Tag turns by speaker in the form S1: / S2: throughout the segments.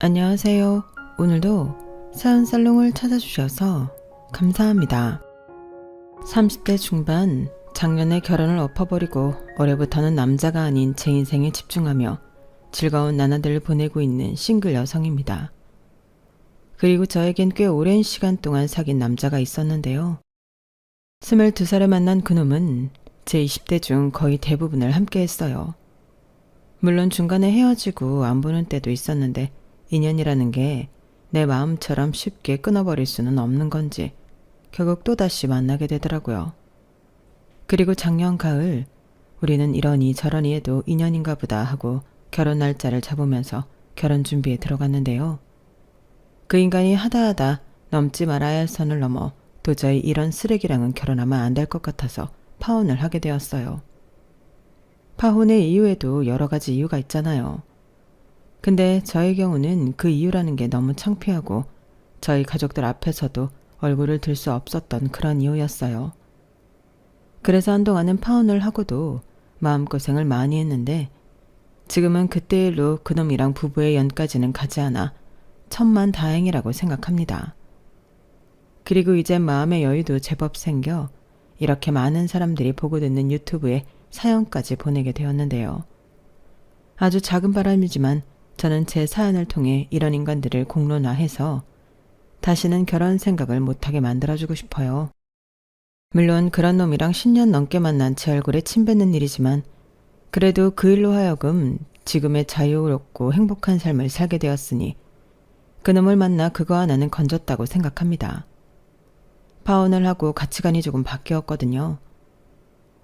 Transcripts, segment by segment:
S1: 안녕하세요. 오늘도 사연살롱을 찾아주셔서 감사합니다. 30대 중반, 작년에 결혼을 엎어버리고 올해부터는 남자가 아닌 제 인생에 집중하며 즐거운 나날들을 보내고 있는 싱글 여성입니다. 그리고 저에겐 꽤 오랜 시간 동안 사귄 남자가 있었는데요. 22살에 만난 그놈은 제 20대 중 거의 대부분을 함께 했어요. 물론 중간에 헤어지고 안 보는 때도 있었는데 인연이라는 게 내 마음처럼 쉽게 끊어버릴 수는 없는 건지 결국 또다시 만나게 되더라고요. 그리고 작년 가을 우리는 이러니 저러니 해도 인연인가 보다 하고 결혼 날짜를 잡으면서 결혼 준비에 들어갔는데요. 그 인간이 하다하다 넘지 말아야 할 선을 넘어 도저히 이런 쓰레기랑은 결혼하면 안 될 것 같아서 파혼을 하게 되었어요. 파혼의 이유에도 여러 가지 이유가 있잖아요. 근데 저의 경우는 그 이유라는 게 너무 창피하고 저희 가족들 앞에서도 얼굴을 들 수 없었던 그런 이유였어요. 그래서 한동안은 파혼을 하고도 마음고생을 많이 했는데 지금은 그때 일로 그놈이랑 부부의 연까지는 가지 않아 천만다행이라고 생각합니다. 그리고 이제 마음의 여유도 제법 생겨 이렇게 많은 사람들이 보고 듣는 유튜브에 사연까지 보내게 되었는데요. 아주 작은 바람이지만 저는 제 사연을 통해 이런 인간들을 공론화해서 다시는 결혼 생각을 못하게 만들어주고 싶어요. 물론 그런 놈이랑 10년 넘게 만난 제 얼굴에 침 뱉는 일이지만 그래도 그 일로 하여금 지금의 자유롭고 행복한 삶을 살게 되었으니 그놈을 만나 그거 하나는 건졌다고 생각합니다. 파혼을 하고 가치관이 조금 바뀌었거든요.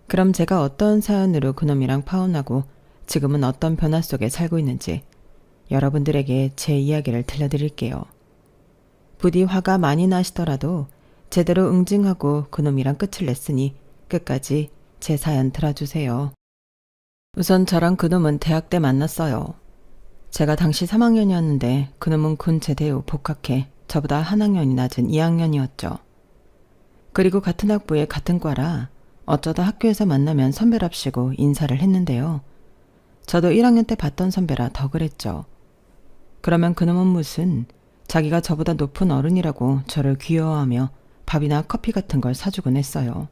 S1: 그럼 제가 어떤 사연으로 그놈이랑 파혼하고 지금은 어떤 변화 속에 살고 있는지 여러분들에게 제 이야기를 들려드릴게요. 부디 화가 많이 나시더라도 제대로 응징하고 그놈이랑 끝을 냈으니 끝까지 제 사연 들어주세요. 우선 저랑 그놈은 대학 때 만났어요. 제가 당시 3학년이었는데 그놈은 군 제대 후 복학해 저보다 한 학년이 낮은 2학년이었죠. 그리고 같은 학부에 같은 과라 어쩌다 학교에서 만나면 선배랍시고 인사를 했는데요. 저도 1학년 때 봤던 선배라 더 그랬죠. 그러면 그놈은 무슨 자기가 저보다 높은 어른이라고 저를 귀여워하며 밥이나 커피 같은 걸 사주곤 했어요.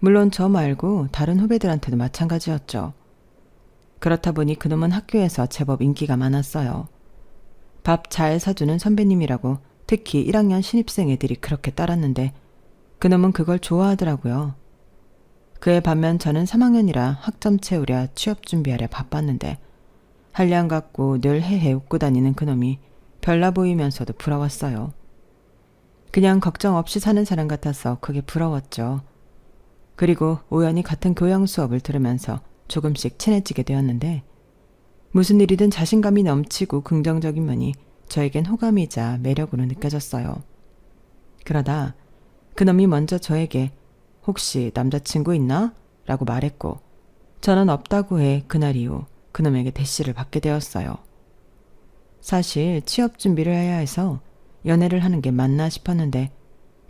S1: 물론 저 말고 다른 후배들한테도 마찬가지였죠. 그렇다 보니 그놈은 학교에서 제법 인기가 많았어요. 밥 잘 사주는 선배님이라고 특히 1학년 신입생 애들이 그렇게 따랐는데 그놈은 그걸 좋아하더라고요. 그에 반면 저는 3학년이라 학점 채우랴 취업 준비하랴 바빴는데 한량 갖고 늘 헤헤 웃고 다니는 그놈이 별나 보이면서도 부러웠어요. 그냥 걱정 없이 사는 사람 같아서 그게 부러웠죠. 그리고 우연히 같은 교양 수업을 들으면서 조금씩 친해지게 되었는데 무슨 일이든 자신감이 넘치고 긍정적인 면이 저에겐 호감이자 매력으로 느껴졌어요. 그러다 그놈이 먼저 저에게 혹시 남자친구 있나? 라고 말했고 저는 없다고 해 그날 이후 그놈에게 대시를 받게 되었어요. 사실 취업 준비를 해야 해서 연애를 하는 게 맞나 싶었는데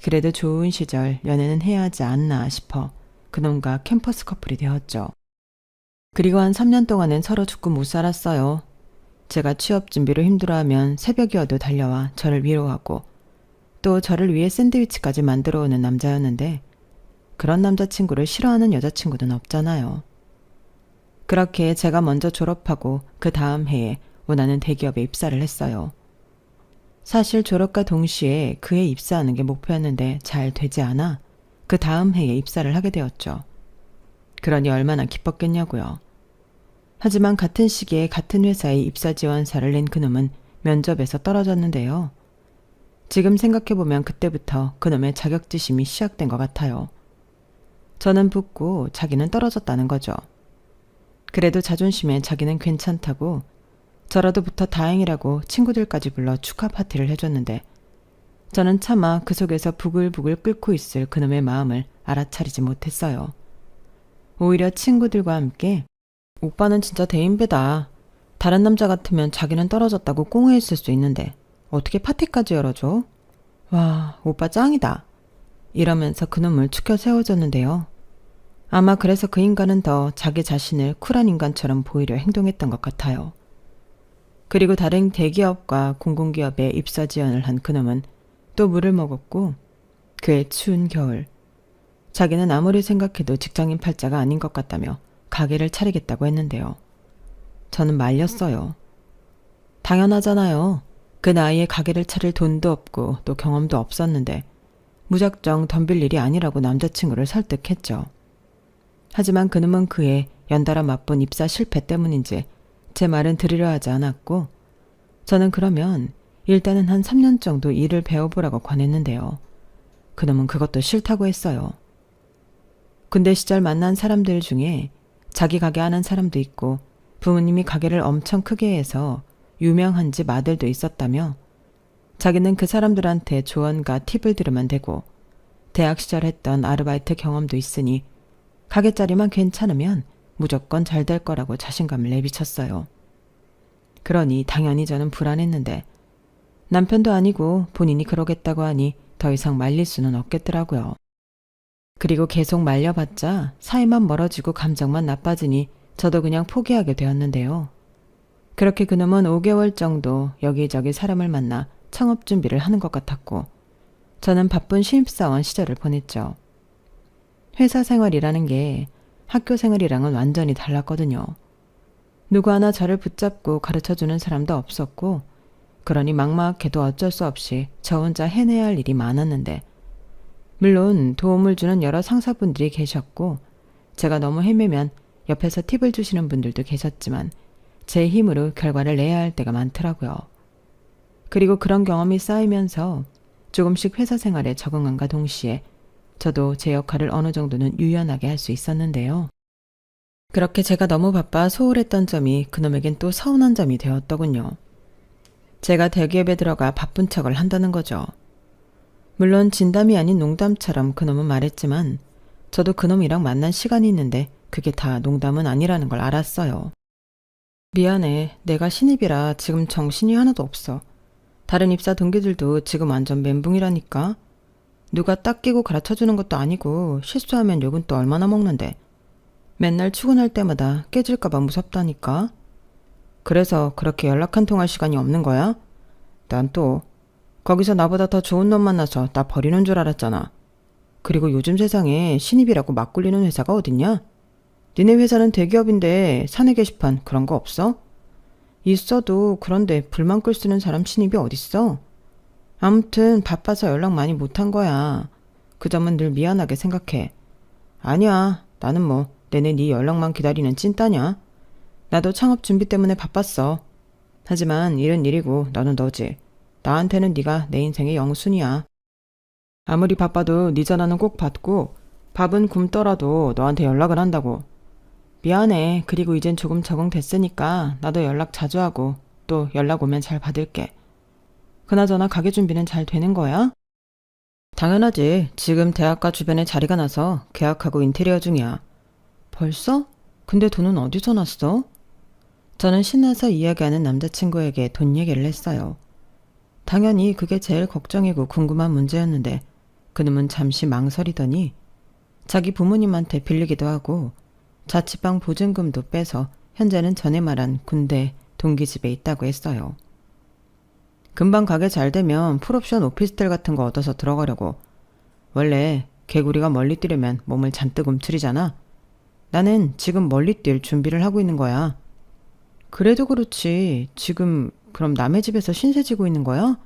S1: 그래도 좋은 시절 연애는 해야 하지 않나 싶어 그놈과 캠퍼스 커플이 되었죠. 그리고 한 3년 동안은 서로 죽고 못 살았어요. 제가 취업 준비로 힘들어하면 새벽이어도 달려와 저를 위로하고 또 저를 위해 샌드위치까지 만들어 오는 남자였는데 그런 남자친구를 싫어하는 여자친구는 없잖아요. 그렇게 제가 먼저 졸업하고 그 다음 해에 원하는 대기업에 입사를 했어요. 사실 졸업과 동시에 그에 입사하는 게 목표였는데 잘 되지 않아 그 다음 해에 입사를 하게 되었죠. 그러니 얼마나 기뻤겠냐고요. 하지만 같은 시기에 같은 회사에 입사 지원서를 낸 그놈은 면접에서 떨어졌는데요. 지금 생각해보면 그때부터 그놈의 자격지심이 시작된 것 같아요. 저는 붙고 자기는 떨어졌다는 거죠. 그래도 자존심에 자기는 괜찮다고 저라도 붙어 다행이라고 친구들까지 불러 축하 파티를 해줬는데 저는 차마 그 속에서 부글부글 끓고 있을 그놈의 마음을 알아차리지 못했어요. 오히려 친구들과 함께 오빠는 진짜 대인배다. 다른 남자 같으면 자기는 떨어졌다고 꽁해있을 수 있는데 어떻게 파티까지 열어줘? 와, 오빠 짱이다. 이러면서 그놈을 추켜 세워줬는데요. 아마 그래서 그 인간은 더 자기 자신을 쿨한 인간처럼 보이려 행동했던 것 같아요. 그리고 다른 대기업과 공공기업에 입사 지원을 한 그놈은 또 물을 먹었고, 그의 추운 겨울, 자기는 아무리 생각해도 직장인 팔자가 아닌 것 같다며 가게를 차리겠다고 했는데요. 저는 말렸어요. 당연하잖아요. 그 나이에 가게를 차릴 돈도 없고 또 경험도 없었는데 무작정 덤빌 일이 아니라고 남자친구를 설득했죠. 하지만 그놈은 그의 연달아 맛본 입사 실패 때문인지 제 말은 들으려 하지 않았고, 저는 그러면 일단은 한 3년 정도 일을 배워보라고 권했는데요. 그놈은 그것도 싫다고 했어요. 군대 시절 만난 사람들 중에 자기 가게 하는 사람도 있고 부모님이 가게를 엄청 크게 해서 유명한 집 아들도 있었다며, 자기는 그 사람들한테 조언과 팁을 들으면 되고 대학 시절 했던 아르바이트 경험도 있으니 가게 자리만 괜찮으면 무조건 잘 될 거라고 자신감을 내비쳤어요. 그러니 당연히 저는 불안했는데 남편도 아니고 본인이 그러겠다고 하니 더 이상 말릴 수는 없겠더라고요. 그리고 계속 말려봤자 사이만 멀어지고 감정만 나빠지니 저도 그냥 포기하게 되었는데요. 그렇게 그놈은 5개월 정도 여기저기 사람을 만나 창업 준비를 하는 것 같았고, 저는 바쁜 신입사원 시절을 보냈죠. 회사 생활이라는 게 학교 생활이랑은 완전히 달랐거든요. 누구 하나 저를 붙잡고 가르쳐주는 사람도 없었고, 그러니 막막해도 어쩔 수 없이 저 혼자 해내야 할 일이 많았는데, 물론 도움을 주는 여러 상사분들이 계셨고 제가 너무 헤매면 옆에서 팁을 주시는 분들도 계셨지만 제 힘으로 결과를 내야 할 때가 많더라고요. 그리고 그런 경험이 쌓이면서 조금씩 회사 생활에 적응함과 동시에 저도 제 역할을 어느 정도는 유연하게 할 수 있었는데요. 그렇게 제가 너무 바빠 소홀했던 점이 그놈에겐 또 서운한 점이 되었더군요. 제가 대기업에 들어가 바쁜 척을 한다는 거죠. 물론 진담이 아닌 농담처럼 그놈은 말했지만 저도 그놈이랑 만난 시간이 있는데 그게 다 농담은 아니라는 걸 알았어요. 미안해. 내가 신입이라 지금 정신이 하나도 없어. 다른 입사 동기들도 지금 완전 멘붕이라니까. 누가 딱 끼고 가르쳐주는 것도 아니고 실수하면 욕은 또 얼마나 먹는데. 맨날 출근할 때마다 깨질까봐 무섭다니까. 그래서 그렇게 연락 한 통할 시간이 없는 거야? 난 또 거기서 나보다 더 좋은 놈 만나서 나 버리는 줄 알았잖아. 그리고 요즘 세상에 신입이라고 막 굴리는 회사가 어딨냐? 니네 회사는 대기업인데 사내 게시판 그런 거 없어? 있어도 그런데 불만 끌 쓰는 사람 신입이 어딨어? 아무튼 바빠서 연락 많이 못한 거야. 그 점은 늘 미안하게 생각해. 아니야. 나는 뭐 내내 네 연락만 기다리는 찐따냐? 나도 창업 준비 때문에 바빴어. 하지만 일은 일이고 너는 너지. 나한테는 네가 내 인생의 영순이야. 아무리 바빠도 네 전화는 꼭 받고 밥은 굶더라도 너한테 연락을 한다고. 미안해. 그리고 이젠 조금 적응됐으니까 나도 연락 자주 하고 또 연락 오면 잘 받을게. 그나저나 가게 준비는 잘 되는 거야? 당연하지. 지금 대학가 주변에 자리가 나서 계약하고 인테리어 중이야. 벌써? 근데 돈은 어디서 났어? 저는 신나서 이야기하는 남자친구에게 돈 얘기를 했어요. 당연히 그게 제일 걱정이고 궁금한 문제였는데 그놈은 잠시 망설이더니 자기 부모님한테 빌리기도 하고 자취방 보증금도 빼서 현재는 전에 말한 군대 동기 집에 있다고 했어요. 금방 가게 잘 되면 풀옵션 오피스텔 같은 거 얻어서 들어가려고. 원래 개구리가 멀리 뛰려면 몸을 잔뜩 움츠리잖아. 나는 지금 멀리 뛸 준비를 하고 있는 거야. 그래도 그렇지. 지금 그럼 남의 집에서 신세 지고 있는 거야?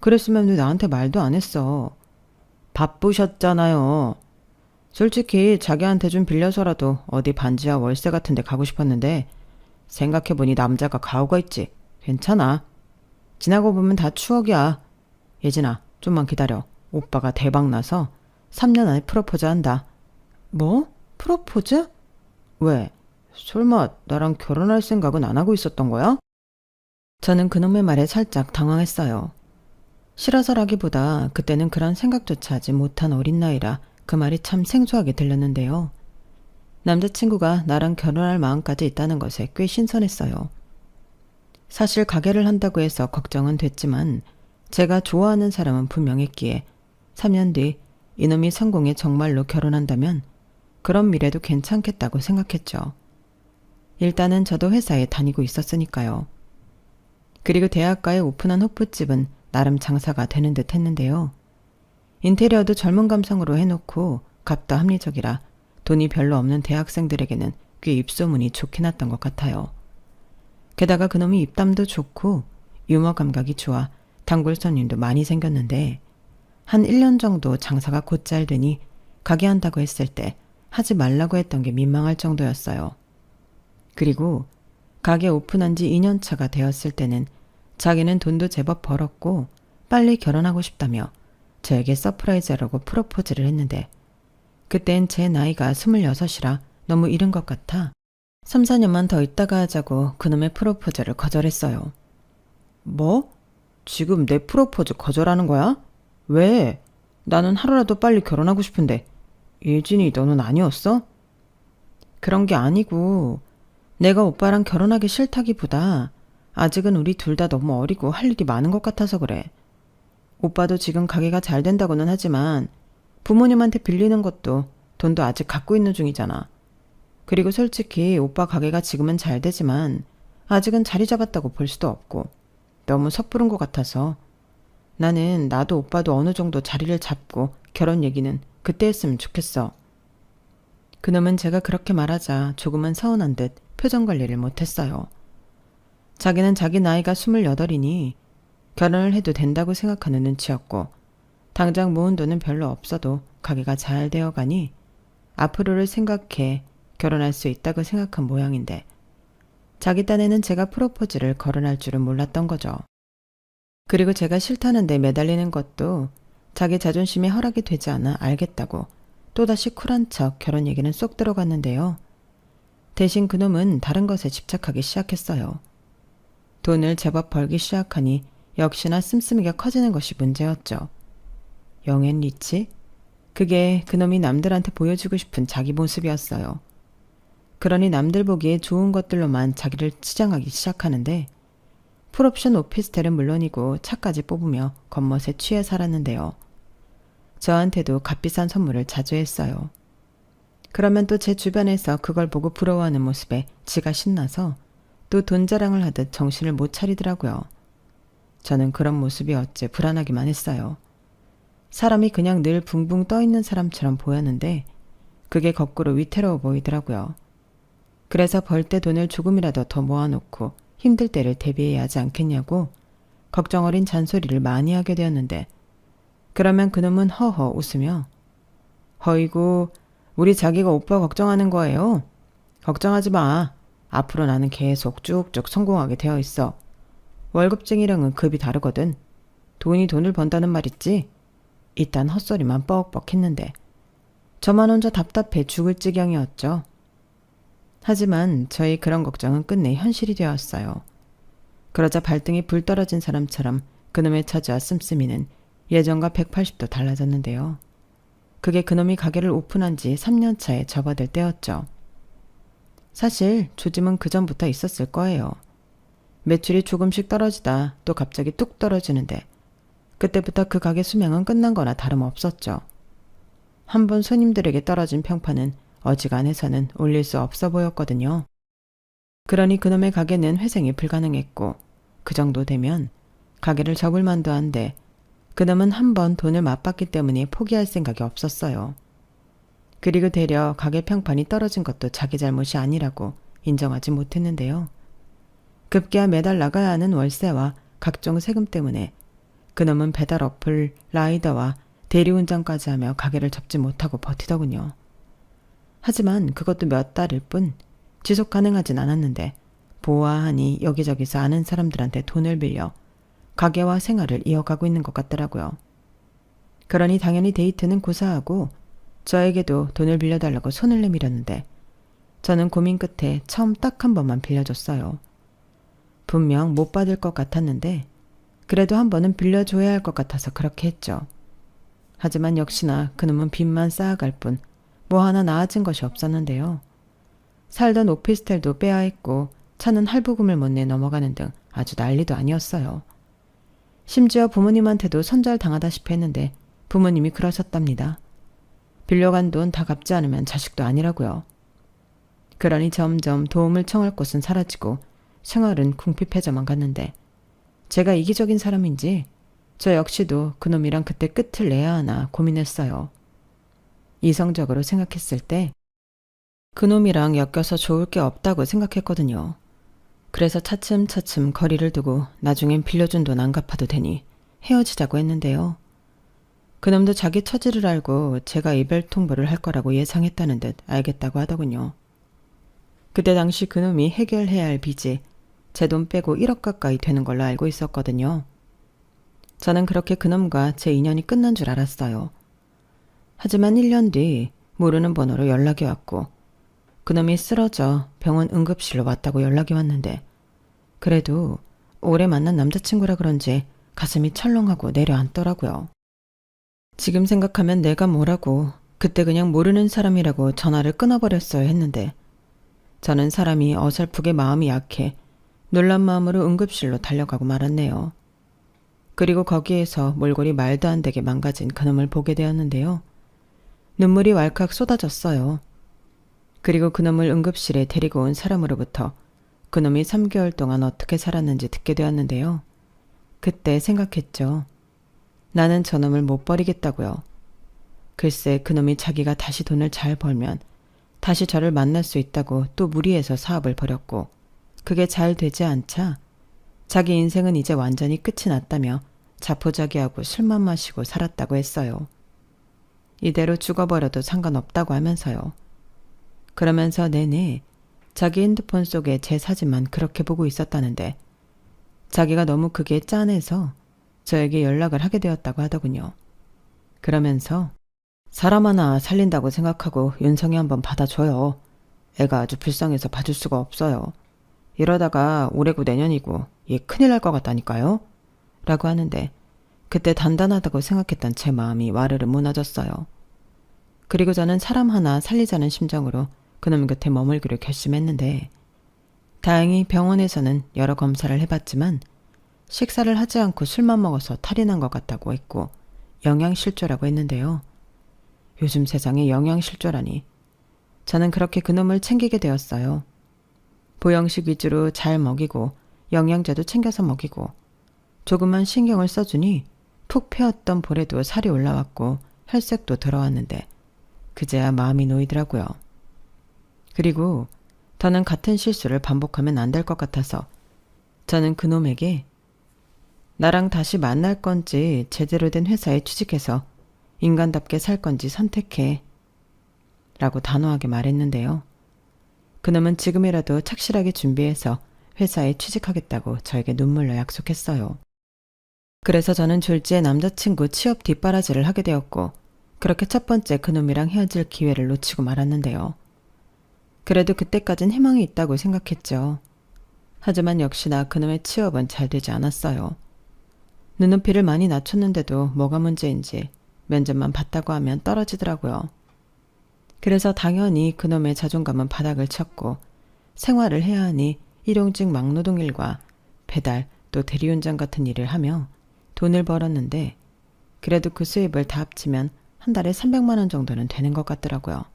S1: 그랬으면 왜 나한테 말도 안 했어. 바쁘셨잖아요. 솔직히 자기한테 좀 빌려서라도 어디 반지하 월세 같은 데 가고 싶었는데 생각해보니 남자가 가오가 있지. 괜찮아. 지나고 보면 다 추억이야. 예진아, 좀만 기다려. 오빠가 대박나서 3년 안에 프로포즈 한다. 뭐? 프로포즈? 왜? 설마 나랑 결혼할 생각은 안 하고 있었던 거야? 저는 그놈의 말에 살짝 당황했어요. 싫어서라기보다 그때는 그런 생각조차 하지 못한 어린 나이라 그 말이 참 생소하게 들렸는데요. 남자친구가 나랑 결혼할 마음까지 있다는 것에 꽤 신선했어요. 사실 가게를 한다고 해서 걱정은 됐지만 제가 좋아하는 사람은 분명했기에 3년 뒤 이놈이 성공해 정말로 결혼한다면 그런 미래도 괜찮겠다고 생각했죠. 일단은 저도 회사에 다니고 있었으니까요. 그리고 대학가에 오픈한 호프집은 나름 장사가 되는 듯 했는데요. 인테리어도 젊은 감성으로 해놓고 값도 합리적이라 돈이 별로 없는 대학생들에게는 꽤 입소문이 좋게 났던 것 같아요. 게다가 그놈이 입담도 좋고 유머 감각이 좋아 단골 손님도 많이 생겼는데 한 1년 정도 장사가 곧잘 되니 가게 한다고 했을 때 하지 말라고 했던 게 민망할 정도였어요. 그리고 가게 오픈한 지 2년 차가 되었을 때는 자기는 돈도 제법 벌었고 빨리 결혼하고 싶다며 저에게 서프라이즈하라고 프로포즈를 했는데 그땐 제 나이가 26이라 너무 이른 것 같아 3, 4년만 더 있다가 하자고 그놈의 프로포즈를 거절했어요. 뭐? 지금 내 프로포즈 거절하는 거야? 왜? 나는 하루라도 빨리 결혼하고 싶은데 예진이 너는 아니었어? 그런 게 아니고 내가 오빠랑 결혼하기 싫다기보다 아직은 우리 둘 다 너무 어리고 할 일이 많은 것 같아서 그래. 오빠도 지금 가게가 잘 된다고는 하지만 부모님한테 빌리는 것도 돈도 아직 갖고 있는 중이잖아. 그리고 솔직히 오빠 가게가 지금은 잘 되지만 아직은 자리 잡았다고 볼 수도 없고 너무 섣부른 것 같아서 나는 나도 오빠도 어느 정도 자리를 잡고 결혼 얘기는 그때 했으면 좋겠어. 그놈은 제가 그렇게 말하자 조금은 서운한 듯 표정 관리를 못했어요. 자기는 자기 나이가 28이니 결혼을 해도 된다고 생각하는 눈치였고 당장 모은 돈은 별로 없어도 가게가 잘 되어가니 앞으로를 생각해 결혼할 수 있다고 생각한 모양인데 자기 딴에는 제가 프로포즈를 거론할 줄은 몰랐던 거죠. 그리고 제가 싫다는데 매달리는 것도 자기 자존심에 허락이 되지 않아 알겠다고 또다시 쿨한 척 결혼 얘기는 쏙 들어갔는데요. 대신 그놈은 다른 것에 집착하기 시작했어요. 돈을 제법 벌기 시작하니 역시나 씀씀이가 커지는 것이 문제였죠. 영앤 리치? 그게 그놈이 남들한테 보여주고 싶은 자기 모습이었어요. 그러니 남들 보기에 좋은 것들로만 자기를 치장하기 시작하는데 풀옵션 오피스텔은 물론이고 차까지 뽑으며 겉멋에 취해 살았는데요. 저한테도 값비싼 선물을 자주 했어요. 그러면 또 제 주변에서 그걸 보고 부러워하는 모습에 지가 신나서 또 돈 자랑을 하듯 정신을 못 차리더라고요. 저는 그런 모습이 어째 불안하기만 했어요. 사람이 그냥 늘 붕붕 떠있는 사람처럼 보였는데 그게 거꾸로 위태로워 보이더라고요. 그래서 벌 때 돈을 조금이라도 더 모아놓고 힘들 때를 대비해야 하지 않겠냐고 걱정 어린 잔소리를 많이 하게 되었는데 그러면 그놈은 허허 웃으며 허이고 우리 자기가 오빠 걱정하는 거예요. 걱정하지 마. 앞으로 나는 계속 쭉쭉 성공하게 되어 있어. 월급쟁이랑은 급이 다르거든. 돈이 돈을 번다는 말 있지? 이딴 헛소리만 뻑뻑 했는데 저만 혼자 답답해 죽을 지경이었죠. 하지만 저희 그런 걱정은 끝내 현실이 되었어요. 그러자 발등에 불 떨어진 사람처럼 그놈의 처지와 씀씀이는 예전과 180도 달라졌는데요. 그게 그놈이 가게를 오픈한 지 3년 차에 접어들 때였죠. 사실 조짐은 그전부터 있었을 거예요. 매출이 조금씩 떨어지다 또 갑자기 뚝 떨어지는데 그때부터 그 가게 수명은 끝난 거나 다름없었죠. 한번 손님들에게 떨어진 평판은 어지간해서는 올릴 수 없어 보였거든요. 그러니 그놈의 가게는 회생이 불가능했고 그 정도 되면 가게를 접을 만도 한데 그놈은 한번 돈을 맛봤기 때문에 포기할 생각이 없었어요. 그리고 되려 가게 평판이 떨어진 것도 자기 잘못이 아니라고 인정하지 못했는데요. 급기야 매달 나가야 하는 월세와 각종 세금 때문에 그놈은 배달 어플, 라이더와 대리운전까지 하며 가게를 접지 못하고 버티더군요. 하지만 그것도 몇 달일 뿐 지속 가능하진 않았는데 보아하니 여기저기서 아는 사람들한테 돈을 빌려 가게와 생활을 이어가고 있는 것 같더라고요. 그러니 당연히 데이트는 고사하고 저에게도 돈을 빌려달라고 손을 내밀었는데 저는 고민 끝에 처음 딱 한 번만 빌려줬어요. 분명 못 받을 것 같았는데 그래도 한 번은 빌려줘야 할 것 같아서 그렇게 했죠. 하지만 역시나 그놈은 빚만 쌓아갈 뿐 뭐 하나 나아진 것이 없었는데요. 살던 오피스텔도 빼앗았고 차는 할부금을 못 내 넘어가는 등 아주 난리도 아니었어요. 심지어 부모님한테도 손절당하다시피 했는데 부모님이 그러셨답니다. 빌려간 돈 다 갚지 않으면 자식도 아니라고요. 그러니 점점 도움을 청할 곳은 사라지고 생활은 궁핍해져만 갔는데 제가 이기적인 사람인지 저 역시도 그놈이랑 그때 끝을 내야 하나 고민했어요. 이성적으로 생각했을 때 그놈이랑 엮여서 좋을 게 없다고 생각했거든요. 그래서 차츰차츰 거리를 두고 나중엔 빌려준 돈 안 갚아도 되니 헤어지자고 했는데요. 그놈도 자기 처지를 알고 제가 이별 통보를 할 거라고 예상했다는 듯 알겠다고 하더군요. 그때 당시 그놈이 해결해야 할 빚이 제 돈 빼고 1억 가까이 되는 걸로 알고 있었거든요. 저는 그렇게 그놈과 제 인연이 끝난 줄 알았어요. 하지만 1년 뒤 모르는 번호로 연락이 왔고 그놈이 쓰러져 병원 응급실로 왔다고 연락이 왔는데 그래도 오래 만난 남자친구라 그런지 가슴이 철렁하고 내려앉더라고요. 지금 생각하면 내가 뭐라고 그때 그냥 모르는 사람이라고 전화를 끊어버렸어야 했는데 저는 사람이 어설프게 마음이 약해 놀란 마음으로 응급실로 달려가고 말았네요. 그리고 거기에서 몰골이 말도 안 되게 망가진 그놈을 보게 되었는데요. 눈물이 왈칵 쏟아졌어요. 그리고 그놈을 응급실에 데리고 온 사람으로부터 그놈이 3개월 동안 어떻게 살았는지 듣게 되었는데요. 그때 생각했죠. 나는 저놈을 못 버리겠다고요. 글쎄 그놈이 자기가 다시 돈을 잘 벌면 다시 저를 만날 수 있다고 또 무리해서 사업을 벌였고 그게 잘 되지 않자 자기 인생은 이제 완전히 끝이 났다며 자포자기하고 술만 마시고 살았다고 했어요. 이대로 죽어버려도 상관없다고 하면서요. 그러면서 내내 자기 핸드폰 속에 제 사진만 그렇게 보고 있었다는데 자기가 너무 그게 짠해서 저에게 연락을 하게 되었다고 하더군요. 그러면서 사람 하나 살린다고 생각하고 윤성이 한번 받아줘요. 애가 아주 불쌍해서 봐줄 수가 없어요. 이러다가 올해고 내년이고 얘 큰일 날 것 같다니까요. 라고 하는데 그때 단단하다고 생각했던 제 마음이 와르르 무너졌어요. 그리고 저는 사람 하나 살리자는 심정으로 그놈 곁에 머물기로 결심했는데 다행히 병원에서는 여러 검사를 해봤지만 식사를 하지 않고 술만 먹어서 탈이 난 것 같다고 했고 영양실조라고 했는데요. 요즘 세상에 영양실조라니. 저는 그렇게 그놈을 챙기게 되었어요. 보양식 위주로 잘 먹이고 영양제도 챙겨서 먹이고 조금만 신경을 써주니 푹 패었던 볼에도 살이 올라왔고 혈색도 들어왔는데 그제야 마음이 놓이더라고요. 그리고 더는 같은 실수를 반복하면 안 될 것 같아서 저는 그놈에게 나랑 다시 만날 건지 제대로 된 회사에 취직해서 인간답게 살 건지 선택해 라고 단호하게 말했는데요. 그놈은 지금이라도 착실하게 준비해서 회사에 취직하겠다고 저에게 눈물로 약속했어요. 그래서 저는 졸지에 남자친구 취업 뒷바라지를 하게 되었고 그렇게 첫 번째 그놈이랑 헤어질 기회를 놓치고 말았는데요. 그래도 그때까진 희망이 있다고 생각했죠. 하지만 역시나 그놈의 취업은 잘 되지 않았어요. 눈높이를 많이 낮췄는데도 뭐가 문제인지 면접만 봤다고 하면 떨어지더라고요. 그래서 당연히 그놈의 자존감은 바닥을 쳤고 생활을 해야 하니 일용직 막노동 일과 배달 또 대리운전 같은 일을 하며 돈을 벌었는데 그래도 그 수입을 다 합치면 한 달에 300만 원 정도는 되는 것 같더라고요.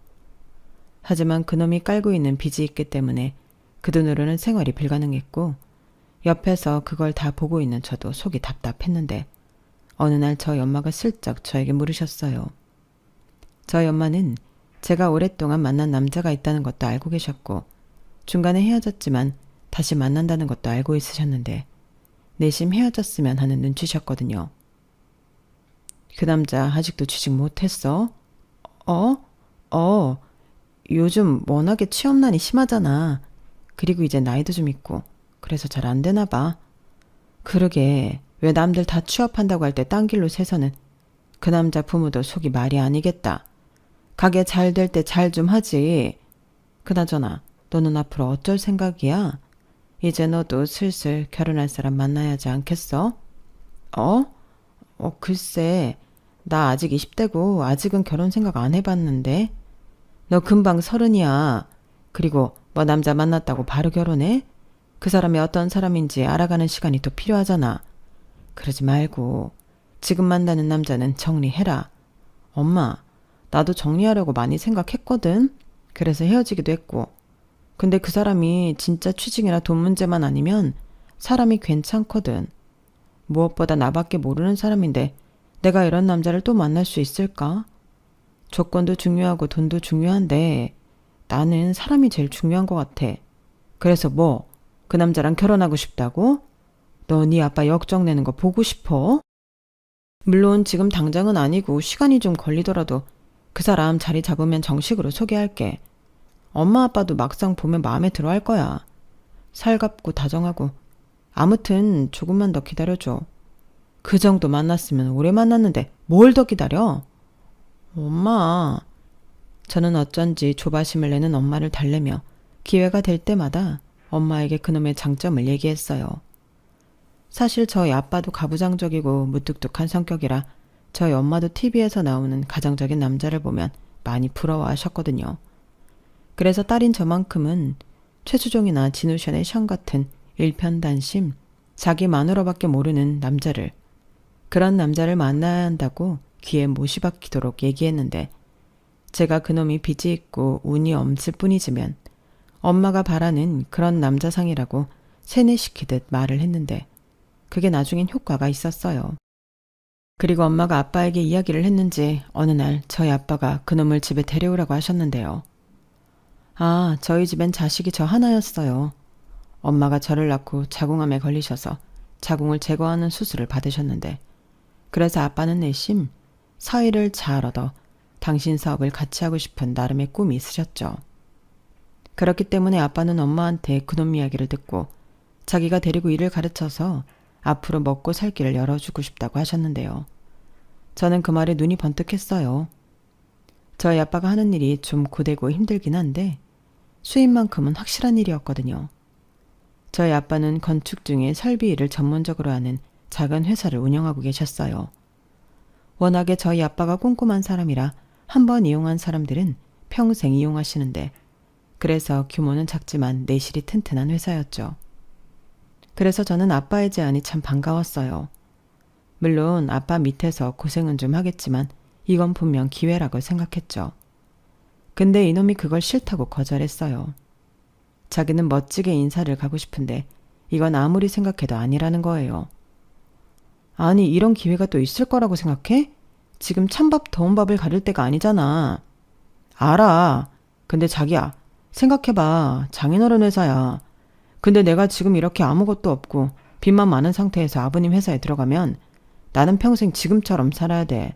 S1: 하지만 그놈이 깔고 있는 빚이 있기 때문에 그 돈으로는 생활이 불가능했고 옆에서 그걸 다 보고 있는 저도 속이 답답했는데 어느 날 저희 엄마가 슬쩍 저에게 물으셨어요. 저희 엄마는 제가 오랫동안 만난 남자가 있다는 것도 알고 계셨고 중간에 헤어졌지만 다시 만난다는 것도 알고 있으셨는데 내심 헤어졌으면 하는 눈치셨거든요. 그 남자 아직도 취직 못했어? 요즘 워낙에 취업난이 심하잖아. 그리고 이제 나이도 좀 있고 그래서 잘 안 되나 봐. 그러게 왜 남들 다 취업한다고 할 때 딴 길로 새서는 그 남자 부모도 속이 말이 아니겠다. 가게 잘 될 때 잘 좀 하지. 그나저나 너는 앞으로 어쩔 생각이야? 이제 너도 슬슬 결혼할 사람 만나야 하지 않겠어? 글쎄 나 아직 20대고 아직은 결혼 생각 안 해봤는데. 너 금방 30이야. 그리고 뭐 남자 만났다고 바로 결혼해? 그 사람이 어떤 사람인지 알아가는 시간이 또 필요하잖아. 그러지 말고 지금 만나는 남자는 정리해라. 엄마, 나도 정리하려고 많이 생각했거든. 그래서 헤어지기도 했고. 근데 그 사람이 진짜 취직이나 돈 문제만 아니면 사람이 괜찮거든. 무엇보다 나밖에 모르는 사람인데 내가 이런 남자를 또 만날 수 있을까? 조건도 중요하고 돈도 중요한데 나는 사람이 제일 중요한 것 같아. 그래서 뭐? 그 남자랑 결혼하고 싶다고? 너 네 아빠 역정내는 거 보고 싶어? 물론 지금 당장은 아니고 시간이 좀 걸리더라도 그 사람 자리 잡으면 정식으로 소개할게. 엄마 아빠도 막상 보면 마음에 들어 할 거야. 살갑고 다정하고. 아무튼 조금만 더 기다려줘. 그 정도 만났으면 오래 만났는데 뭘 더 기다려? 엄마. 저는 어쩐지 조바심을 내는 엄마를 달래며 기회가 될 때마다 엄마에게 그놈의 장점을 얘기했어요. 사실 저희 아빠도 가부장적이고 무뚝뚝한 성격이라 저희 엄마도 TV에서 나오는 가정적인 남자를 보면 많이 부러워하셨거든요. 그래서 딸인 저만큼은 최수종이나 진우션의 션 같은 일편단심, 자기 마누라밖에 모르는 남자를, 그런 남자를 만나야 한다고 귀에 못이 박히도록 얘기했는데 제가 그놈이 빚이 있고 운이 없을 뿐이지만 엄마가 바라는 그런 남자상이라고 세뇌시키듯 말을 했는데 그게 나중엔 효과가 있었어요. 그리고 엄마가 아빠에게 이야기를 했는지 어느 날 저희 아빠가 그놈을 집에 데려오라고 하셨는데요. 아, 저희 집엔 자식이 저 하나였어요. 엄마가 저를 낳고 자궁암에 걸리셔서 자궁을 제거하는 수술을 받으셨는데 그래서 아빠는 내심 사위를 잘 얻어 당신 사업을 같이 하고 싶은 나름의 꿈이 있으셨죠. 그렇기 때문에 아빠는 엄마한테 그놈 이야기를 듣고 자기가 데리고 일을 가르쳐서 앞으로 먹고 살 길을 열어주고 싶다고 하셨는데요. 저는 그 말에 눈이 번뜩했어요. 저희 아빠가 하는 일이 좀 고되고 힘들긴 한데 수입만큼은 확실한 일이었거든요. 저희 아빠는 건축 중에 설비 일을 전문적으로 하는 작은 회사를 운영하고 계셨어요. 워낙에 저희 아빠가 꼼꼼한 사람이라 한 번 이용한 사람들은 평생 이용하시는데 그래서 규모는 작지만 내실이 튼튼한 회사였죠. 그래서 저는 아빠의 제안이 참 반가웠어요. 물론 아빠 밑에서 고생은 좀 하겠지만 이건 분명 기회라고 생각했죠. 근데 이놈이 그걸 싫다고 거절했어요. 자기는 멋지게 인사를 가고 싶은데 이건 아무리 생각해도 아니라는 거예요. 아니, 이런 기회가 또 있을 거라고 생각해? 지금 찬밥 더운 밥을 가릴 때가 아니잖아. 알아. 근데 자기야, 생각해봐. 장인어른 회사야. 근데 내가 지금 이렇게 아무것도 없고 빚만 많은 상태에서 아버님 회사에 들어가면 나는 평생 지금처럼 살아야 돼.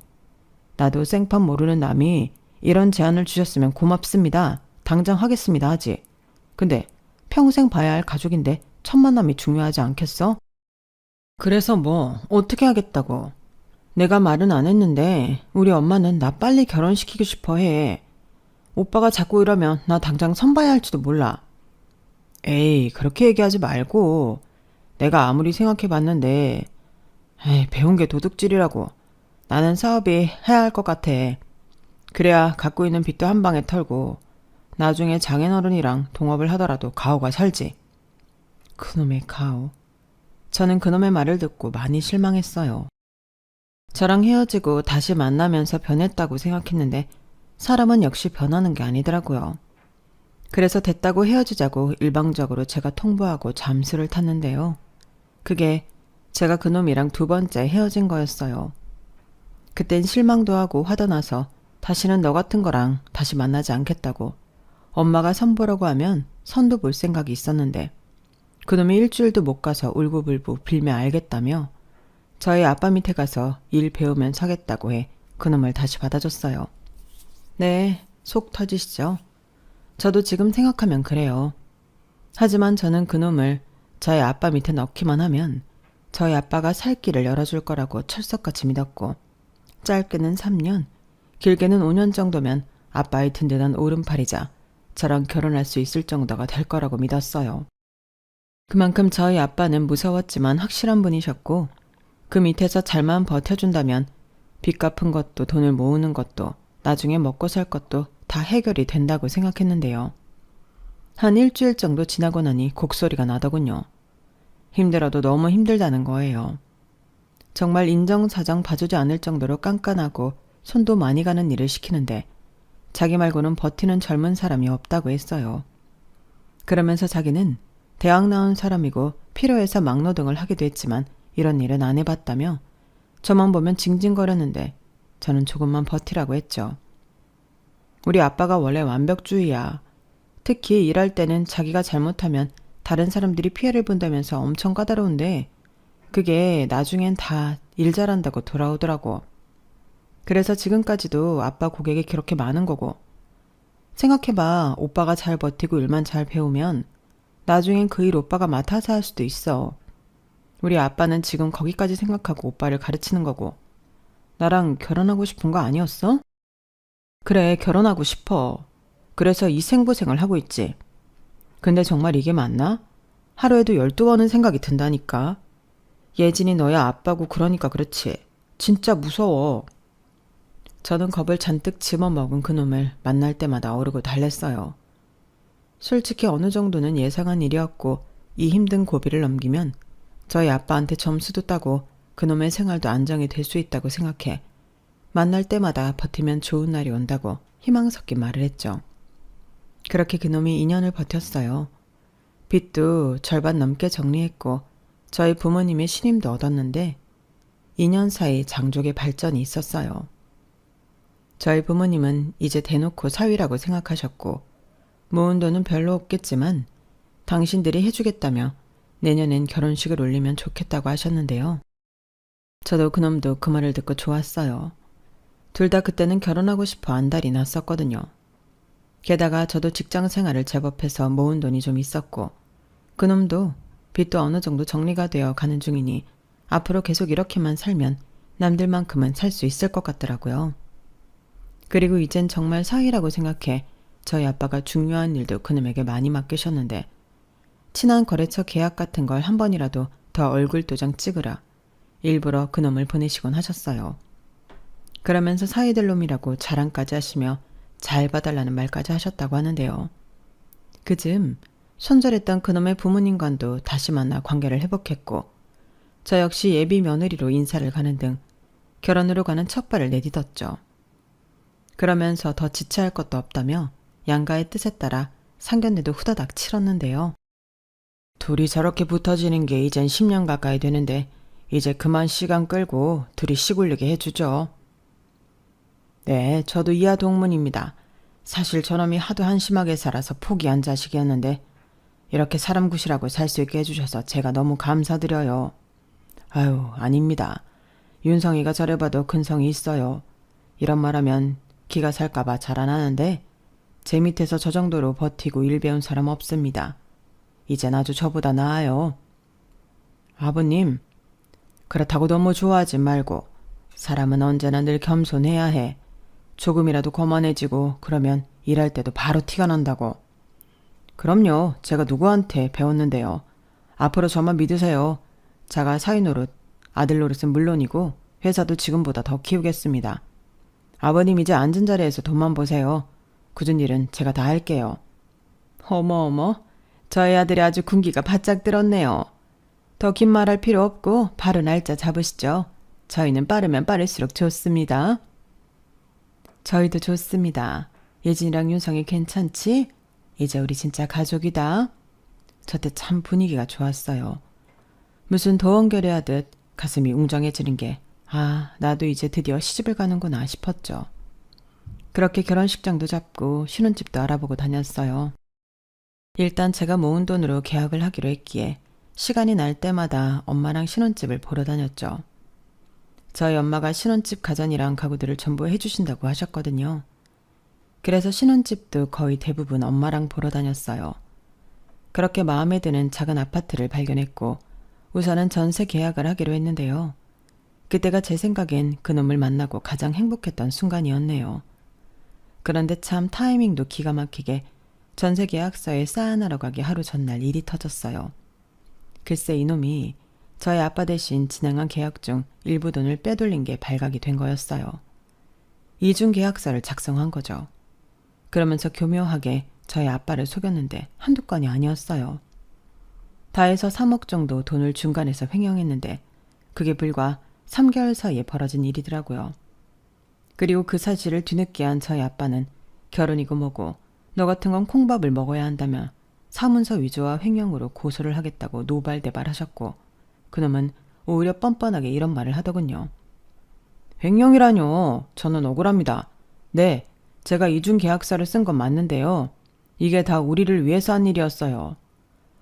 S1: 나도 생판 모르는 남이 이런 제안을 주셨으면 고맙습니다. 당장 하겠습니다 하지. 근데 평생 봐야 할 가족인데 첫 만남이 중요하지 않겠어? 그래서 뭐 어떻게 하겠다고. 내가 말은 안 했는데 우리 엄마는 나 빨리 결혼시키고 싶어 해. 오빠가 자꾸 이러면 나 당장 선봐야 할지도 몰라. 에이, 그렇게 얘기하지 말고. 내가 아무리 생각해봤는데 배운 게 도둑질이라고. 나는 사업이 해야 할 것 같아. 그래야 갖고 있는 빚도 한 방에 털고 나중에 장인어른이랑 동업을 하더라도 가오가 살지. 그놈의 가오. 저는 그놈의 말을 듣고 많이 실망했어요. 저랑 헤어지고 다시 만나면서 변했다고 생각했는데 사람은 역시 변하는 게 아니더라고요. 그래서 됐다고 헤어지자고 일방적으로 제가 통보하고 잠수를 탔는데요. 그게 제가 그놈이랑 두 번째 헤어진 거였어요. 그땐 실망도 하고 화도 나서 다시는 너 같은 거랑 다시 만나지 않겠다고 엄마가 선보라고 하면 선도 볼 생각이 있었는데 그놈이 일주일도 못 가서 울고불고 빌며 알겠다며 저희 아빠 밑에 가서 일 배우면 사겠다고 해 그놈을 다시 받아줬어요. 네, 속 터지시죠? 저도 지금 생각하면 그래요. 하지만 저는 그놈을 저희 아빠 밑에 넣기만 하면 저희 아빠가 살 길을 열어줄 거라고 철석같이 믿었고 짧게는 3년, 길게는 5년 정도면 아빠의 든든한 오른팔이자 저랑 결혼할 수 있을 정도가 될 거라고 믿었어요. 그만큼 저희 아빠는 무서웠지만 확실한 분이셨고 그 밑에서 잘만 버텨준다면 빚 갚은 것도 돈을 모으는 것도 나중에 먹고 살 것도 다 해결이 된다고 생각했는데요. 한 일주일 정도 지나고 나니 곡소리가 나더군요. 힘들어도 너무 힘들다는 거예요. 정말 인정사정 봐주지 않을 정도로 깐깐하고 손도 많이 가는 일을 시키는데 자기 말고는 버티는 젊은 사람이 없다고 했어요. 그러면서 자기는 대학 나온 사람이고 필요해서 막노동을 하기도 했지만 이런 일은 안 해봤다며 저만 보면 징징거렸는데 저는 조금만 버티라고 했죠. 우리 아빠가 원래 완벽주의야. 특히 일할 때는 자기가 잘못하면 다른 사람들이 피해를 본다면서 엄청 까다로운데 그게 나중엔 다 일 잘한다고 돌아오더라고. 그래서 지금까지도 아빠 고객이 그렇게 많은 거고. 생각해봐. 오빠가 잘 버티고 일만 잘 배우면 나중엔 그 일 오빠가 맡아서 할 수도 있어. 우리 아빠는 지금 거기까지 생각하고 오빠를 가르치는 거고. 나랑 결혼하고 싶은 거 아니었어? 그래, 결혼하고 싶어. 그래서 이 생부생을 하고 있지. 근데 정말 이게 맞나? 하루에도 12번은 생각이 든다니까. 예진이 너야 아빠고 그러니까 그렇지. 진짜 무서워. 저는 겁을 잔뜩 집어먹은 그놈을 만날 때마다 어르고 달랬어요. 솔직히 어느 정도는 예상한 일이었고 이 힘든 고비를 넘기면 저희 아빠한테 점수도 따고 그놈의 생활도 안정이 될 수 있다고 생각해 만날 때마다 버티면 좋은 날이 온다고 희망 섞인 말을 했죠. 그렇게 그놈이 2년을 버텼어요. 빚도 절반 넘게 정리했고 저희 부모님의 신임도 얻었는데 2년 사이 장족의 발전이 있었어요. 저희 부모님은 이제 대놓고 사위라고 생각하셨고 모은 돈은 별로 없겠지만 당신들이 해주겠다며 내년엔 결혼식을 올리면 좋겠다고 하셨는데요. 저도 그놈도 그 말을 듣고 좋았어요. 둘 다 그때는 결혼하고 싶어 안달이 났었거든요. 게다가 저도 직장 생활을 제법 해서 모은 돈이 좀 있었고 그놈도 빚도 어느 정도 정리가 되어 가는 중이니 앞으로 계속 이렇게만 살면 남들만큼은 살 수 있을 것 같더라고요. 그리고 이젠 정말 사위라고 생각해 저희 아빠가 중요한 일도 그놈에게 많이 맡기셨는데 친한 거래처 계약 같은 걸 한 번이라도 더 얼굴 도장 찍으라 일부러 그놈을 보내시곤 하셨어요. 그러면서 사위될 놈이라고 자랑까지 하시며 잘 봐달라는 말까지 하셨다고 하는데요. 그즈음 손절했던 그놈의 부모님과도 다시 만나 관계를 회복했고 저 역시 예비 며느리로 인사를 가는 등 결혼으로 가는 첫 발을 내딛었죠. 그러면서 더 지체할 것도 없다며 양가의 뜻에 따라 상견례도 후다닥 치렀는데요. 둘이 저렇게 붙어지는 게 이젠 10년 가까이 되는데 이제 그만 시간 끌고 둘이 시굴리게 해주죠. 네, 저도 이하 동문입니다. 사실 저놈이 하도 한심하게 살아서 포기한 자식이었는데 이렇게 사람 구실하고 살 수 있게 해주셔서 제가 너무 감사드려요. 아유, 아닙니다. 윤성이가 저래봐도 근성이 있어요. 이런 말하면 기가 살까봐 잘 안 하는데 제 밑에서 저 정도로 버티고 일 배운 사람 없습니다. 이젠 아주 저보다 나아요. 아버님, 그렇다고 너무 좋아하지 말고 사람은 언제나 늘 겸손해야 해. 조금이라도 거만해지고 그러면 일할 때도 바로 티가 난다고. 그럼요. 제가 누구한테 배웠는데요. 앞으로 저만 믿으세요. 제가 사위 노릇, 아들 노릇은 물론이고 회사도 지금보다 더 키우겠습니다. 아버님 이제 앉은 자리에서 돈만 보세요. 굳은 일은 제가 다 할게요. 어머, 저희 아들이 아주 군기가 바짝 들었네요. 더 긴 말할 필요 없고 바로 날짜 잡으시죠. 저희는 빠르면 빠를수록 좋습니다. 저희도 좋습니다. 예진이랑 윤성이 괜찮지? 이제 우리 진짜 가족이다. 저때 참 분위기가 좋았어요. 무슨 도원결의하듯 가슴이 웅장해지는 게 나도 이제 드디어 시집을 가는구나 싶었죠. 그렇게 결혼식장도 잡고 신혼집도 알아보고 다녔어요. 일단 제가 모은 돈으로 계약을 하기로 했기에 시간이 날 때마다 엄마랑 신혼집을 보러 다녔죠. 저희 엄마가 신혼집 가전이랑 가구들을 전부 해주신다고 하셨거든요. 그래서 신혼집도 거의 대부분 엄마랑 보러 다녔어요. 그렇게 마음에 드는 작은 아파트를 발견했고 우선은 전세 계약을 하기로 했는데요. 그때가 제 생각엔 그놈을 만나고 가장 행복했던 순간이었네요. 그런데 참 타이밍도 기가 막히게 전세 계약서에 사인하러 가기 하루 전날 일이 터졌어요. 글쎄 이놈이 저희 아빠 대신 진행한 계약 중 일부 돈을 빼돌린 게 발각이 된 거였어요. 이중 계약서를 작성한 거죠. 그러면서 교묘하게 저희 아빠를 속였는데 한두 건이 아니었어요. 다 해서 3억 정도 돈을 중간에서 횡령했는데 그게 불과 3개월 사이에 벌어진 일이더라고요. 그리고 그 사실을 뒤늦게 한 저희 아빠는 결혼이고 뭐고 너 같은 건 콩밥을 먹어야 한다며 사문서 위조와 횡령으로 고소를 하겠다고 노발대발하셨고 그놈은 오히려 뻔뻔하게 이런 말을 하더군요. 횡령이라뇨. 저는 억울합니다. 네, 제가 이중 계약서를 쓴 건 맞는데요. 이게 다 우리를 위해서 한 일이었어요.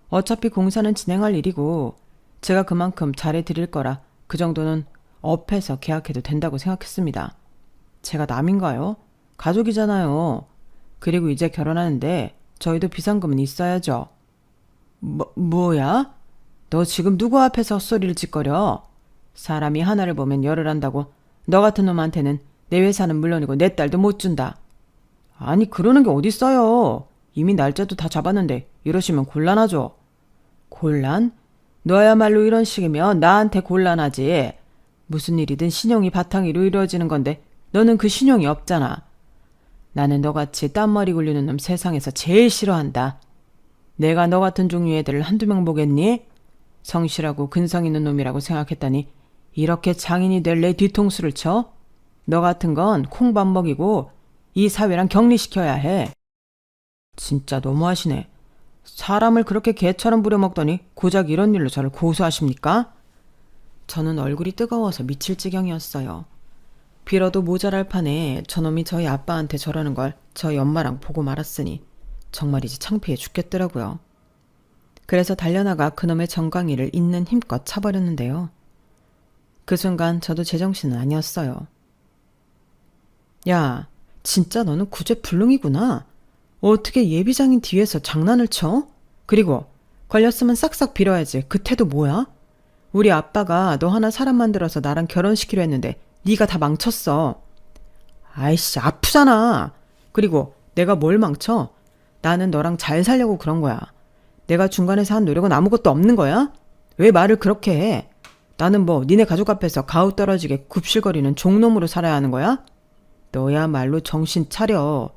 S1: 어차피 공사는 진행할 일이고 제가 그만큼 잘해드릴 거라 그 정도는 업해서 계약해도 된다고 생각했습니다. 제가 남인가요? 가족이잖아요. 그리고 이제 결혼하는데 저희도 비상금은 있어야죠. 뭐야? 너 지금 누구 앞에서 헛소리를 짓거려? 사람이 하나를 보면 열을 한다고 너 같은 놈한테는 내 회사는 물론이고 내 딸도 못 준다. 아니 그러는 게 어딨어요. 이미 날짜도 다 잡았는데 이러시면 곤란하죠. 곤란? 너야말로 이런 식이면 나한테 곤란하지. 무슨 일이든 신용이 바탕으로 이루어지는 건데 너는 그 신용이 없잖아. 나는 너같이 딴머리 굴리는 놈 세상에서 제일 싫어한다. 내가 너 같은 종류의 애들을 한두 명 보겠니? 성실하고 근성 있는 놈이라고 생각했더니 이렇게 장인이 될 내 뒤통수를 쳐? 너 같은 건 콩밥 먹이고 이 사회랑 격리시켜야 해. 진짜 너무하시네. 사람을 그렇게 개처럼 부려먹더니 고작 이런 일로 저를 고소하십니까? 저는 얼굴이 뜨거워서 미칠 지경이었어요. 빌어도 모자랄 판에 저놈이 저희 아빠한테 저러는 걸 저희 엄마랑 보고 말았으니 정말이지 창피해 죽겠더라고요. 그래서 달려나가 그놈의 정강이를 있는 힘껏 차버렸는데요. 그 순간 저도 제정신은 아니었어요. 야, 진짜 너는 구제불능이구나. 어떻게 예비장인 뒤에서 장난을 쳐? 그리고 걸렸으면 싹싹 빌어야지. 그 태도 뭐야? 우리 아빠가 너 하나 사람 만들어서 나랑 결혼시키려 했는데 네가 다 망쳤어. 아이씨, 아프잖아. 그리고 내가 뭘 망쳐? 나는 너랑 잘 살려고 그런 거야. 내가 중간에서 한 노력은 아무것도 없는 거야? 왜 말을 그렇게 해? 나는 뭐 니네 가족 앞에서 가우 떨어지게 굽실거리는 종놈으로 살아야 하는 거야? 너야말로 정신 차려.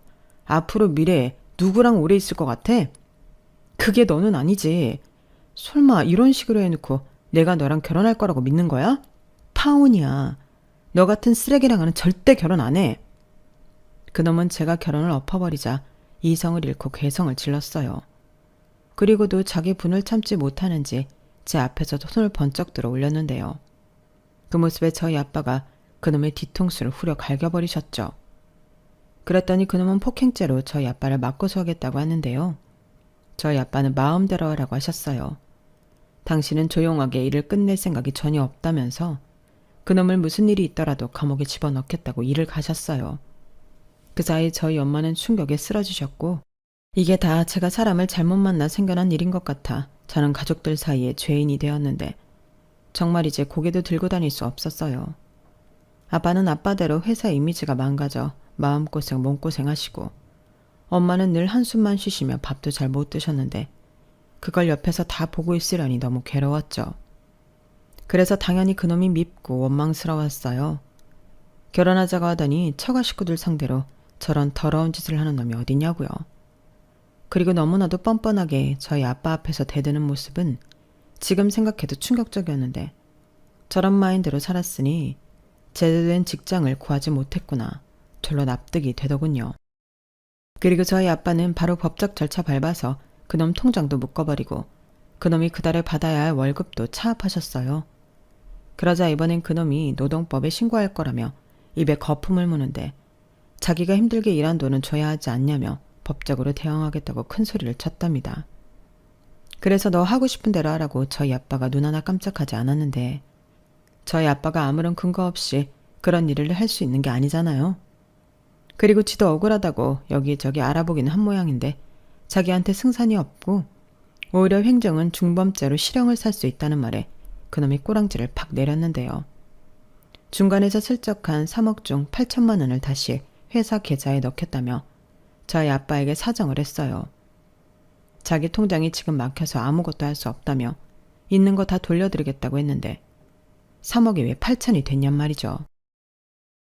S1: 앞으로 미래에 누구랑 오래 있을 것 같아? 그게 너는 아니지. 설마 이런 식으로 해놓고 내가 너랑 결혼할 거라고 믿는 거야? 파혼이야. 너 같은 쓰레기랑은 절대 결혼 안 해. 그놈은 제가 결혼을 엎어버리자 이성을 잃고 괴성을 질렀어요. 그리고도 자기 분을 참지 못하는지 제 앞에서 손을 번쩍 들어 올렸는데요. 그 모습에 저희 아빠가 그놈의 뒤통수를 후려 갈겨버리셨죠. 그랬더니 그놈은 폭행죄로 저희 아빠를 맞고서 하겠다고 하는데요. 저희 아빠는 마음대로 하라고 하셨어요. 당신은 조용하게 일을 끝낼 생각이 전혀 없다면서 그놈을 무슨 일이 있더라도 감옥에 집어넣겠다고 일을 가셨어요. 그 사이 저희 엄마는 충격에 쓰러지셨고 이게 다 제가 사람을 잘못 만나 생겨난 일인 것 같아 저는 가족들 사이에 죄인이 되었는데 정말 이제 고개도 들고 다닐 수 없었어요. 아빠는 아빠대로 회사 이미지가 망가져 마음고생 몸고생 하시고 엄마는 늘 한숨만 쉬시며 밥도 잘 못 드셨는데 그걸 옆에서 다 보고 있으려니 너무 괴로웠죠. 그래서 당연히 그놈이 밉고 원망스러웠어요. 결혼하자고 하더니 처가 식구들 상대로 저런 더러운 짓을 하는 놈이 어디냐고요. 그리고 너무나도 뻔뻔하게 저희 아빠 앞에서 대드는 모습은 지금 생각해도 충격적이었는데 저런 마인드로 살았으니 제대로 된 직장을 구하지 못했구나. 절로 납득이 되더군요. 그리고 저희 아빠는 바로 법적 절차 밟아서 그놈 통장도 묶어버리고 그놈이 그달에 받아야 할 월급도 차압하셨어요. 그러자 이번엔 그놈이 노동법에 신고할 거라며 입에 거품을 무는데 자기가 힘들게 일한 돈은 줘야 하지 않냐며 법적으로 대응하겠다고 큰 소리를 쳤답니다. 그래서 너 하고 싶은 대로 하라고 저희 아빠가 눈 하나 깜짝하지 않았는데 저희 아빠가 아무런 근거 없이 그런 일을 할 수 있는 게 아니잖아요. 그리고 지도 억울하다고 여기저기 알아보기는 한 모양인데 자기한테 승산이 없고 오히려 횡령은 중범죄로 실형을 살 수 있다는 말에 그놈이 꼬랑지를 팍 내렸는데요. 중간에서 슬쩍 한 3억 중 8천만 원을 다시 회사 계좌에 넣겠다며 저희 아빠에게 사정을 했어요. 자기 통장이 지금 막혀서 아무것도 할 수 없다며 있는 거 다 돌려드리겠다고 했는데 3억이 왜 8천이 됐냔 말이죠.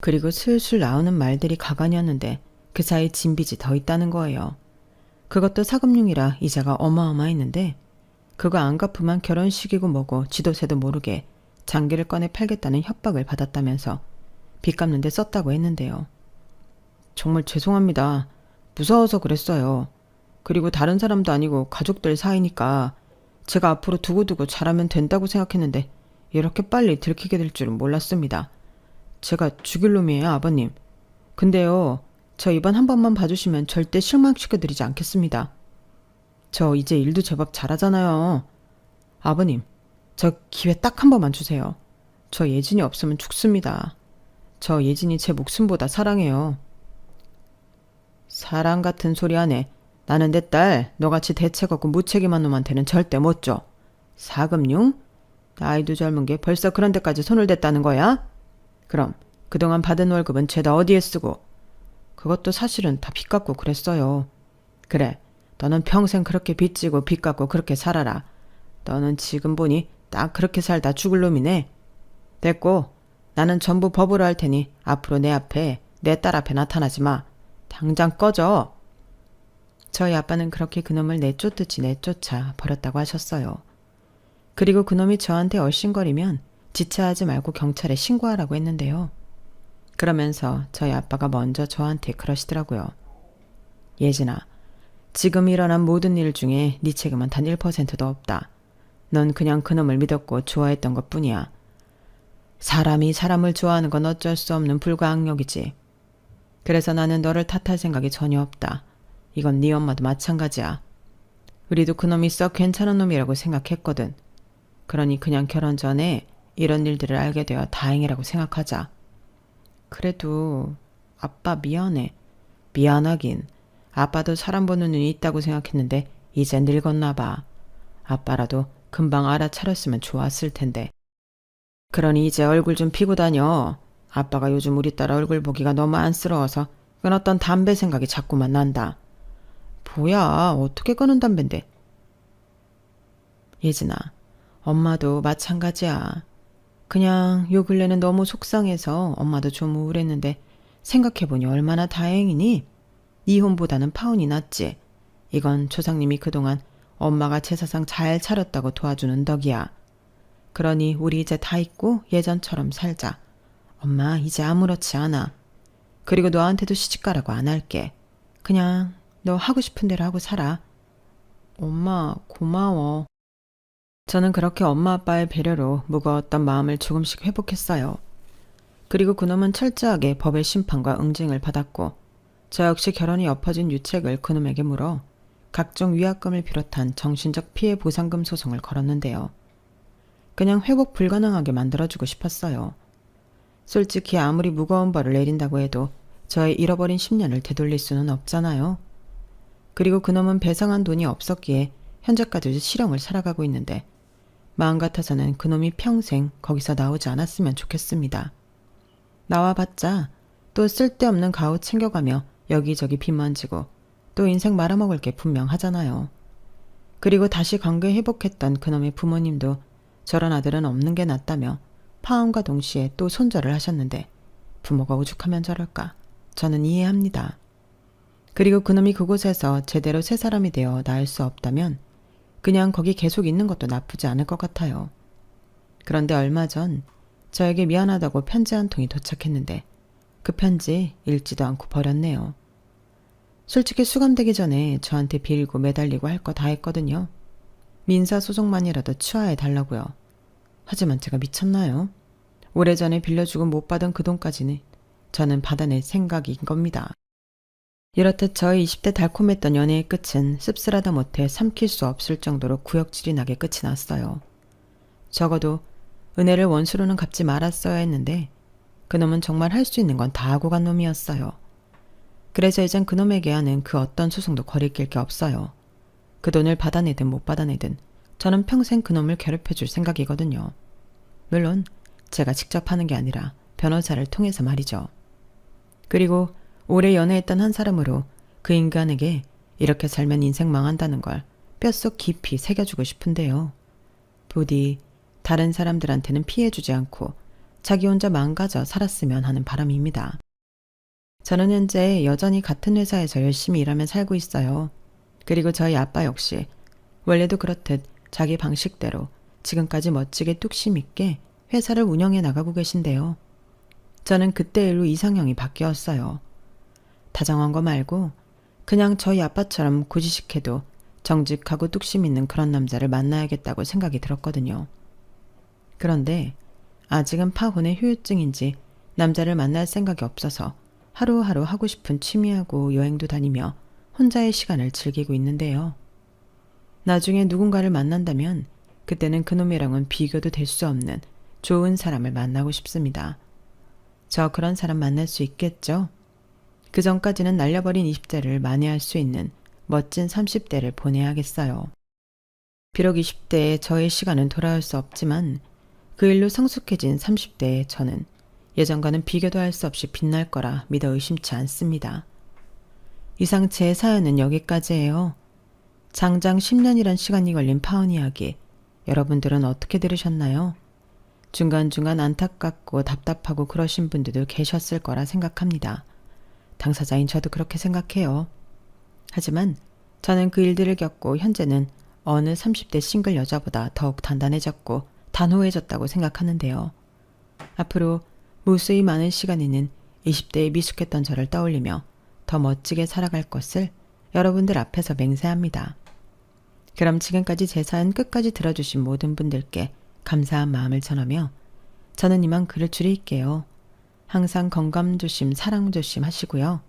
S1: 그리고 슬슬 나오는 말들이 가관이었는데 그 사이 진빚이 더 있다는 거예요. 그것도 사금융이라 이자가 어마어마했는데 그거 안 갚으면 결혼식이고 뭐고 지도새도 모르게 장기를 꺼내 팔겠다는 협박을 받았다면서 빚 갚는 데 썼다고 했는데요. 정말 죄송합니다. 무서워서 그랬어요. 그리고 다른 사람도 아니고 가족들 사이니까 제가 앞으로 두고두고 잘하면 된다고 생각했는데 이렇게 빨리 들키게 될 줄은 몰랐습니다. 제가 죽일 놈이에요, 아버님. 근데요, 저 이번 한 번만 봐주시면 절대 실망시켜드리지 않겠습니다. 저 이제 일도 제법 잘하잖아요. 아버님, 저 기회 딱 한 번만 주세요. 저 예진이 없으면 죽습니다. 저 예진이 제 목숨보다 사랑해요. 사랑 같은 소리 안 해. 나는 내 딸 너같이 대책 없고 무책임한 놈한테는 절대 못 줘. 사금융? 나이도 젊은 게 벌써 그런 데까지 손을 댔다는 거야? 그럼 그동안 받은 월급은 죄다 어디에 쓰고? 그것도 사실은 다 빚 갚고 그랬어요. 그래, 너는 평생 그렇게 빚지고 빚 갚고 그렇게 살아라. 너는 지금 보니 딱 그렇게 살다 죽을 놈이네. 됐고, 나는 전부 법으로 할 테니 앞으로 내 앞에, 내 딸 앞에 나타나지 마. 당장 꺼져. 저희 아빠는 그렇게 그놈을 내쫓듯이 내쫓아 버렸다고 하셨어요. 그리고 그놈이 저한테 얼씬거리면 지체하지 말고 경찰에 신고하라고 했는데요. 그러면서 저희 아빠가 먼저 저한테 그러시더라고요. 예진아, 지금 일어난 모든 일 중에 네 책임은 단 1%도 없다. 넌 그냥 그놈을 믿었고 좋아했던 것뿐이야. 사람이 사람을 좋아하는 건 어쩔 수 없는 불가항력이지. 그래서 나는 너를 탓할 생각이 전혀 없다. 이건 네 엄마도 마찬가지야. 우리도 그놈이 썩 괜찮은 놈이라고 생각했거든. 그러니 그냥 결혼 전에 이런 일들을 알게 되어 다행이라고 생각하자. 그래도 아빠 미안해. 미안하긴. 아빠도 사람 보는 눈이 있다고 생각했는데 이제 늙었나 봐. 아빠라도 금방 알아차렸으면 좋았을 텐데. 그러니 이제 얼굴 좀 피고 다녀. 아빠가 요즘 우리 딸 얼굴 보기가 너무 안쓰러워서 끊었던 담배 생각이 자꾸만 난다. 뭐야, 어떻게 끊은 담배인데? 예진아, 엄마도 마찬가지야. 그냥 요 근래는 너무 속상해서 엄마도 좀 우울했는데 생각해보니 얼마나 다행이니? 이혼보다는 파혼이 낫지. 이건 조상님이 그동안 엄마가 제사상 잘 차렸다고 도와주는 덕이야. 그러니 우리 이제 다 잊고 예전처럼 살자. 엄마 이제 아무렇지 않아. 그리고 너한테도 시집가라고 안 할게. 그냥 너 하고 싶은 대로 하고 살아. 엄마 고마워. 저는 그렇게 엄마 아빠의 배려로 무거웠던 마음을 조금씩 회복했어요. 그리고 그놈은 철저하게 법의 심판과 응징을 받았고 저 역시 결혼이 엎어진 유책을 그놈에게 물어 각종 위약금을 비롯한 정신적 피해 보상금 소송을 걸었는데요. 그냥 회복 불가능하게 만들어주고 싶었어요. 솔직히 아무리 무거운 벌을 내린다고 해도 저의 잃어버린 10년을 되돌릴 수는 없잖아요. 그리고 그놈은 배상한 돈이 없었기에 현재까지도 실형을 살아가고 있는데 마음 같아서는 그놈이 평생 거기서 나오지 않았으면 좋겠습니다. 나와봤자 또 쓸데없는 가오 챙겨가며 여기저기 빚 만지고 또 인생 말아먹을 게 분명하잖아요. 그리고 다시 관계 회복했던 그놈의 부모님도 저런 아들은 없는 게 낫다며 파혼과 동시에 또 손절을 하셨는데 부모가 오죽하면 저럴까. 저는 이해합니다. 그리고 그놈이 그곳에서 제대로 새 사람이 되어 나을 수 없다면 그냥 거기 계속 있는 것도 나쁘지 않을 것 같아요. 그런데 얼마 전 저에게 미안하다고 편지 한 통이 도착했는데 그 편지 읽지도 않고 버렸네요. 솔직히 수감되기 전에 저한테 빌고 매달리고 할 거 다 했거든요. 민사소송만이라도 취하해 달라고요. 하지만 제가 미쳤나요? 오래전에 빌려주고 못 받은 그 돈까지는 저는 받아낼 생각인 겁니다. 이렇듯 저의 20대 달콤했던 연애의 끝은 씁쓸하다 못해 삼킬 수 없을 정도로 구역질이 나게 끝이 났어요. 적어도 은혜를 원수로는 갚지 말았어야 했는데 그놈은 정말 할 수 있는 건 다 하고 간 놈이었어요. 그래서 이젠 그놈에게 하는 그 어떤 소송도 거리낄 게 없어요. 그 돈을 받아내든 못 받아내든 저는 평생 그놈을 괴롭혀줄 생각이거든요. 물론 제가 직접 하는 게 아니라 변호사를 통해서 말이죠. 그리고 오래 연애했던 한 사람으로 그 인간에게 이렇게 살면 인생 망한다는 걸 뼛속 깊이 새겨주고 싶은데요. 부디 다른 사람들한테는 피해주지 않고 자기 혼자 망가져 살았으면 하는 바람입니다. 저는 현재 여전히 같은 회사에서 열심히 일하며 살고 있어요. 그리고 저희 아빠 역시 원래도 그렇듯 자기 방식대로 지금까지 멋지게 뚝심 있게 회사를 운영해 나가고 계신데요. 저는 그때 일로 이상형이 바뀌었어요. 다정한 거 말고 그냥 저희 아빠처럼 고지식해도 정직하고 뚝심 있는 그런 남자를 만나야겠다고 생각이 들었거든요. 그런데 아직은 파혼의 후유증인지 남자를 만날 생각이 없어서 하루하루 하고 싶은 취미하고 여행도 다니며 혼자의 시간을 즐기고 있는데요. 나중에 누군가를 만난다면 그때는 그놈이랑은 비교도 될 수 없는 좋은 사람을 만나고 싶습니다. 저 그런 사람 만날 수 있겠죠? 그 전까지는 날려버린 20대를 만회할 수 있는 멋진 30대를 보내야겠어요. 비록 20대의 저의 시간은 돌아올 수 없지만 그 일로 성숙해진 30대의 저는 예전과는 비교도 할 수 없이 빛날 거라 믿어 의심치 않습니다. 이상 제 사연은 여기까지예요. 장장 10년이란 시간이 걸린 파혼 이야기, 여러분들은 어떻게 들으셨나요? 중간중간 안타깝고 답답하고 그러신 분들도 계셨을 거라 생각합니다. 당사자인 저도 그렇게 생각해요. 하지만 저는 그 일들을 겪고 현재는 어느 30대 싱글 여자보다 더욱 단단해졌고 단호해졌다고 생각하는데요. 앞으로 무수히 많은 시간에는 20대에 미숙했던 저를 떠올리며 더 멋지게 살아갈 것을 여러분들 앞에서 맹세합니다. 그럼 지금까지 제 사연 끝까지 들어주신 모든 분들께 감사한 마음을 전하며 저는 이만 글을 줄일게요. 항상 건강 조심, 사랑 조심 하시고요.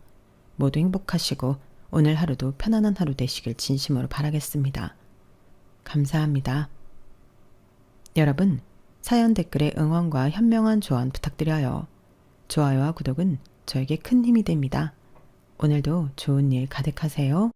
S1: 모두 행복하시고 오늘 하루도 편안한 하루 되시길 진심으로 바라겠습니다. 감사합니다. 여러분, 사연 댓글에 응원과 현명한 조언 부탁드려요. 좋아요와 구독은 저에게 큰 힘이 됩니다. 오늘도 좋은 일 가득하세요.